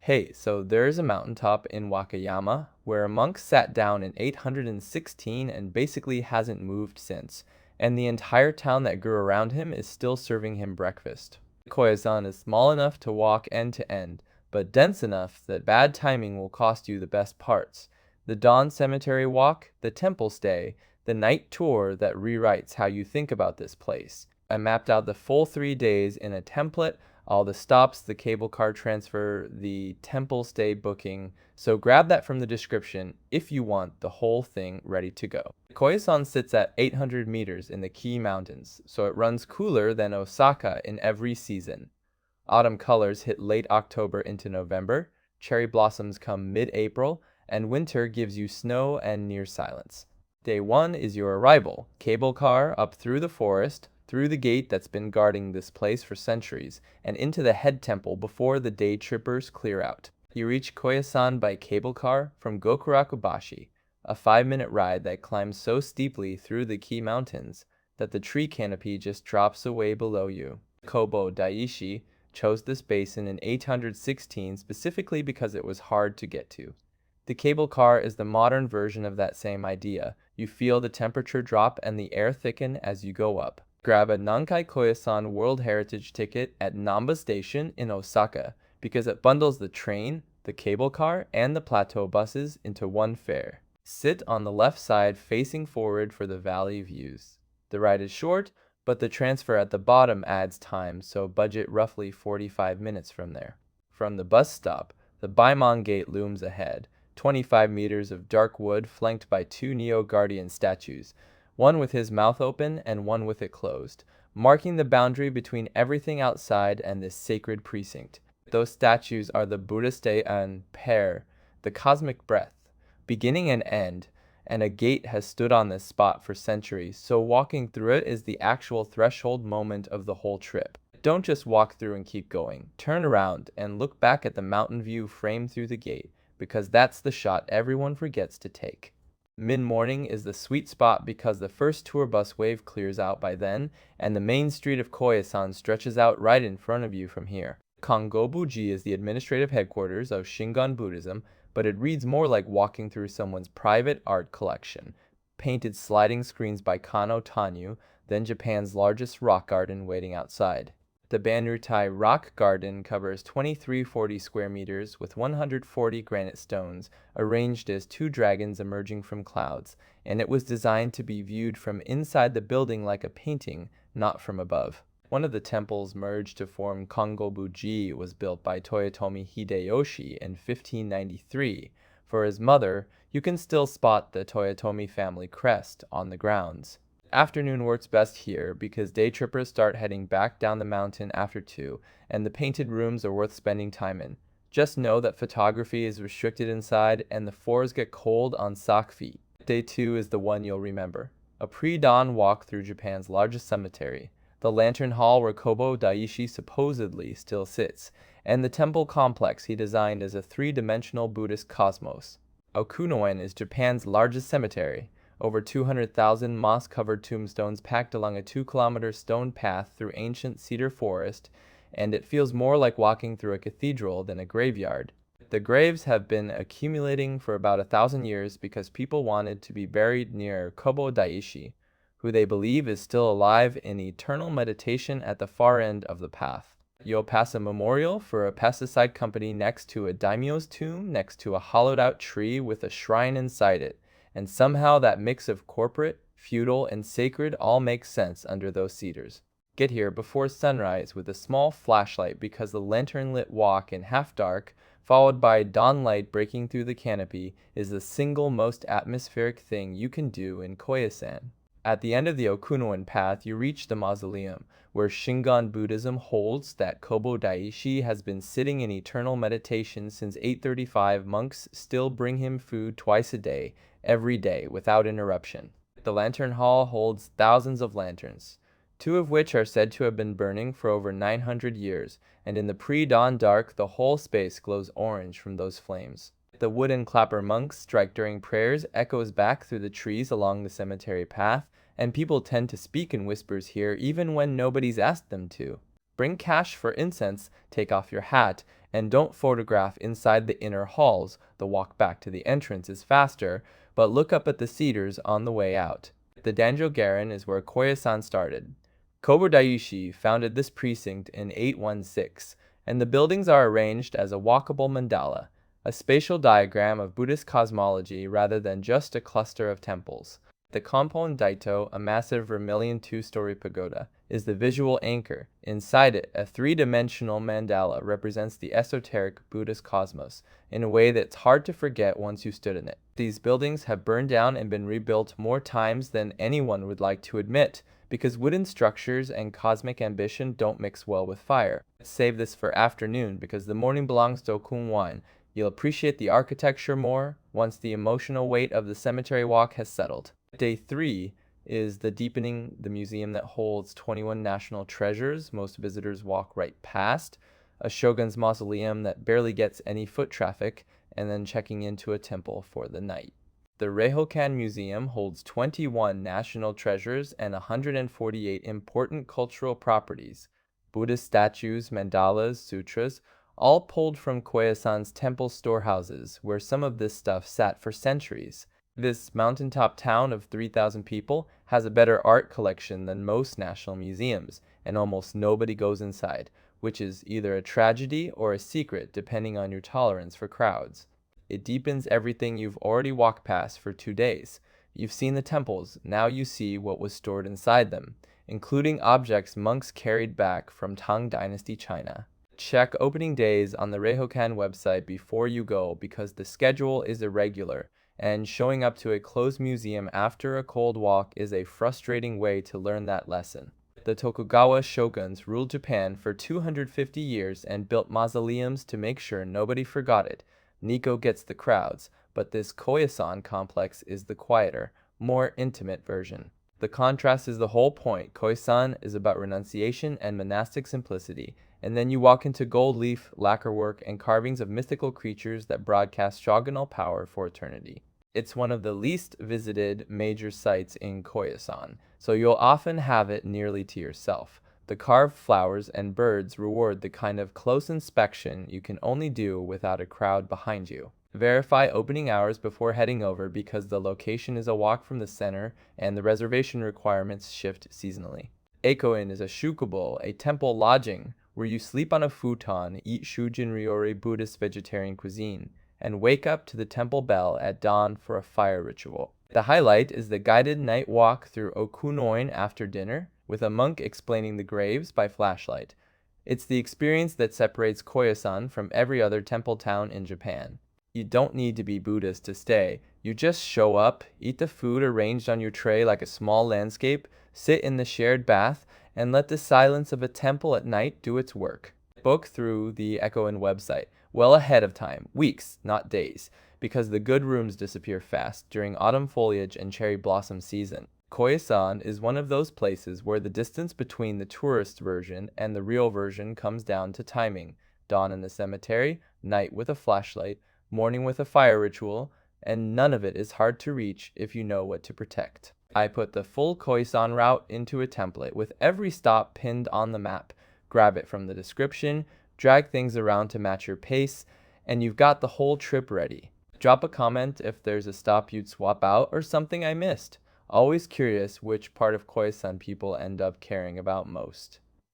Hey, so there's a mountaintop in Wakayama where a monk sat down in 816 and basically hasn't moved since, and the entire town that grew around him is still serving him breakfast. Koyasan is small enough to walk end to end, but dense enough that bad timing will cost you the best parts. The dawn cemetery walk, the temple stay, the night tour that rewrites how you think about this place. I mapped out the full 3 days in a template, all the stops, the cable car transfer, the temple stay booking. So grab that from the description if you want the whole thing ready to go. Koyasan sits at 800 meters in the Kii Mountains, so it runs cooler than Osaka in every season. Autumn colors hit late October into November, cherry blossoms come mid-April, and winter gives you snow and near silence. Day 1 is your arrival, cable car up through the forest, through the gate that's been guarding this place for centuries, and into the head temple before the day trippers clear out. You reach Koyasan by cable car from Gokurakubashi, a 5-minute ride that climbs so steeply through the Kii Mountains that the tree canopy just drops away below you. Kobo Daishi chose this basin in 816 specifically because it was hard to get to. The cable car is the modern version of that same idea. You feel the temperature drop and the air thicken as you go up. Grab a Nankai Koyasan World Heritage ticket at Namba Station in Osaka because it bundles the train, the cable car, and the plateau buses into one fare. Sit on the left side facing forward for the valley views. The ride is short, but the transfer at the bottom adds time, so budget roughly 45 minutes from there. From the bus stop, the Daimon Gate looms ahead, 25 meters of dark wood flanked by 2 Neo-Guardian statues, one with his mouth open and one with it closed, marking the boundary between everything outside and this sacred precinct. Those statues are the Buddhist and pair, the cosmic breath, beginning and end, and a gate has stood on this spot for centuries, so walking through it is the actual threshold moment of the whole trip. Don't just walk through and keep going. Turn around and look back at the mountain view framed through the gate, because that's the shot everyone forgets to take. Mid-morning is the sweet spot because the first tour bus wave clears out by then, and the main street of Koyasan stretches out right in front of you from here. Kongobu-ji is the administrative headquarters of Shingon Buddhism, but it reads more like walking through someone's private art collection. Painted sliding screens by Kano Tanyu, then Japan's largest rock garden waiting outside. The Banrutai Rock Garden covers 2340 square meters with 140 granite stones arranged as 2 dragons emerging from clouds, and it was designed to be viewed from inside the building like a painting, not from above. One of the temples merged to form Kongobu-ji was built by Toyotomi Hideyoshi in 1593. For his mother, you can still spot the Toyotomi family crest on the grounds. Afternoon works best here because day trippers start heading back down the mountain after 2, and the painted rooms are worth spending time in. Just know that photography is restricted inside and the floors get cold on sock feet. Day 2 is the one you'll remember. A pre-dawn walk through Japan's largest cemetery, the lantern hall where Kobo Daishi supposedly still sits, and the temple complex he designed as a 3-dimensional Buddhist cosmos. Okunoin is Japan's largest cemetery. Over 200,000 moss-covered tombstones packed along a 2-kilometer stone path through ancient cedar forest, and it feels more like walking through a cathedral than a graveyard. The graves have been accumulating for about 1,000 years because people wanted to be buried near Kobo Daishi, who they believe is still alive in eternal meditation at the far end of the path. You'll pass a memorial for a pesticide company next to a daimyo's tomb next to a hollowed-out tree with a shrine inside it. And somehow that mix of corporate, feudal, and sacred all makes sense under those cedars. Get here before sunrise with a small flashlight because the lantern-lit walk in half dark, followed by dawn light breaking through the canopy, is the single most atmospheric thing you can do in Koyasan. At the end of the Okunoin path, you reach the Mausoleum, where Shingon Buddhism holds that Kobo Daishi has been sitting in eternal meditation since 835. Monks still bring him food twice a day, every day, without interruption. The lantern hall holds thousands of lanterns, 2 of which are said to have been burning for over 900 years, and in the pre-dawn dark, the whole space glows orange from those flames. The wooden clapper monks strike during prayers echoes back through the trees along the cemetery path, and people tend to speak in whispers here even when nobody's asked them to. Bring cash for incense, take off your hat, And don't photograph inside the inner halls. The walk back to the entrance is faster, but look up at the cedars on the way out. The Danjo Garan is where Koyasan started. Kobo Daishi founded this precinct in 816, and the buildings are arranged as a walkable mandala, a spatial diagram of Buddhist cosmology rather than just a cluster of temples. The Konpon Daito, a massive vermillion two-story pagoda, is the visual anchor. Inside it, a three-dimensional mandala represents the esoteric Buddhist cosmos in a way that's hard to forget once you stood in it. These buildings have burned down and been rebuilt more times than anyone would like to admit, because wooden structures and cosmic ambition don't mix well with fire. Let's save this for afternoon because the morning belongs to Okunoin. You'll appreciate the architecture more once the emotional weight of the cemetery walk has settled. Day 3 is the deepening, the museum that holds 21 national treasures most visitors walk right past, a shogun's mausoleum that barely gets any foot traffic, and then checking into a temple for the night. The Reihokan Museum holds 21 national treasures and 148 important cultural properties, Buddhist statues, mandalas, sutras, all pulled from Koyasan's temple storehouses, where some of this stuff sat for centuries. This mountaintop town of 3,000 people has a better art collection than most national museums, and almost nobody goes inside, which is either a tragedy or a secret depending on your tolerance for crowds. It deepens everything you've already walked past for 2 days. You've seen the temples, now you see what was stored inside them, including objects monks carried back from Tang Dynasty China. Check opening days on the Reihokan website before you go because the schedule is irregular, and showing up to a closed museum after a cold walk is a frustrating way to learn that lesson. The Tokugawa shoguns ruled Japan for 250 years and built mausoleums to make sure nobody forgot it. Nikko gets the crowds, but this Koyasan complex is the quieter, more intimate version. The contrast is the whole point. Koyasan is about renunciation and monastic simplicity, and then you walk into gold leaf, lacquer work, and carvings of mythical creatures that broadcast shogunal power for eternity. It's one of the least visited major sites in Koyasan, so you'll often have it nearly to yourself. The carved flowers and birds reward the kind of close inspection you can only do without a crowd behind you. Verify opening hours before heading over because the location is a walk from the center and the reservation requirements shift seasonally. Eko-in is a shukubo, a temple lodging, where you sleep on a futon, eat shujin ryori Buddhist vegetarian cuisine, and wake up to the temple bell at dawn for a fire ritual. The highlight is the guided night walk through Okunoin after dinner, with a monk explaining the graves by flashlight. It's the experience that separates Koyasan from every other temple town in Japan. You don't need to be Buddhist to stay. You just show up, eat the food arranged on your tray like a small landscape, sit in the shared bath, and let the silence of a temple at night do its work. Book through the Eko-in website well ahead of time, weeks, not days, because the good rooms disappear fast during autumn foliage and cherry blossom season. Koyasan is one of those places where the distance between the tourist version and the real version comes down to timing. Dawn in the cemetery, night with a flashlight, morning with a fire ritual, and none of it is hard to reach if you know what to protect. I put the full Koyasan route into a template with every stop pinned on the map. Grab it from the description, drag things around to match your pace, and you've got the whole trip ready. Drop a comment if there's a stop you'd swap out or something I missed. Always curious which part of Koyasan people end up caring about most.